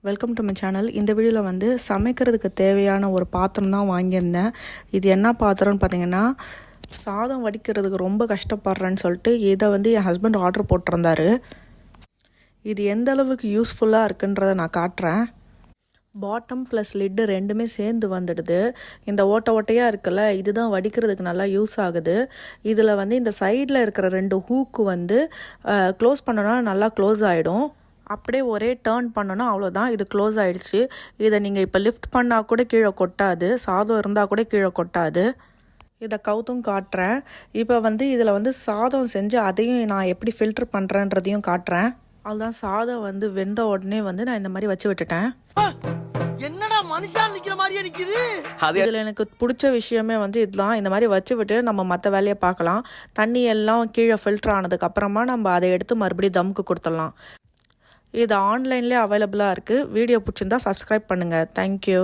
Welcome to my channel. இந்த வீடியோவில் வந்து சமைக்கிறதுக்கு தேவையான ஒரு பாத்திரம் தான் வாங்கியிருந்தேன். இது என்ன பாத்திரம்னு பார்த்தீங்கன்னா, சாதம் வடிக்கிறதுக்கு ரொம்ப கஷ்டப்படுறேன்னு சொல்லிட்டு இதை வந்து என் ஹஸ்பண்ட் ஆர்டர் போட்டிருந்தாரு. இது எந்த அளவுக்கு யூஸ்ஃபுல்லாக இருக்குன்றதை நான் காட்டுறேன். பாட்டம் ப்ளஸ் லிட்டு ரெண்டுமே சேர்ந்து வந்துடுது. இந்த ஓட்டையாக இருக்குல்ல, இதுதான் வடிக்கிறதுக்கு நல்லா யூஸ் ஆகுது. இதில் வந்து இந்த சைடில் இருக்கிற 2 ஹூக்கு வந்து க்ளோஸ் பண்ணோன்னா நல்லா க்ளோஸ் ஆகிடும். அப்படியே ஒரே டேர்ன் பண்ணோன்னா அவ்வளோதான், இது க்ளோஸ் ஆகிடுச்சு. இதை நீங்கள் இப்போ லிஃப்ட் பண்ணால் கூட கீழே கொட்டாது, சாதம் இருந்தால் கூட கீழே கொட்டாது. இதை கவுத்தும் காட்டுறேன். இப்போ வந்து இதில் வந்து சாதம் செஞ்சு அதையும் நான் எப்படி ஃபில்டர் பண்ணுறேன்றதையும் காட்டுறேன். அதுதான் சாதம் வந்து வெந்த உடனே வந்து நான் இந்த மாதிரி வச்சு விட்டுட்டேன். என்னடா மனுஷன் நிக்கிற மாதிரியே நிக்குது. இதில் எனக்கு பிடிச்ச விஷயமே வந்து இதுதான். இந்த மாதிரி வச்சு விட்டு நம்ம மற்ற வேலையை பார்க்கலாம். தண்ணி எல்லாம் கீழே ஃபில்டர் ஆனதுக்கு அப்புறமா நம்ம அதை எடுத்து மறுபடியும் தம்க்கு கொடுத்துடலாம். இது ஆன்லைன்லேயே அவைலபிளாக இருக்குது. வீடியோ பிடிச்சிருந்தா சப்ஸ்கிரைப் பண்ணுங்கள். தேங்க்யூ.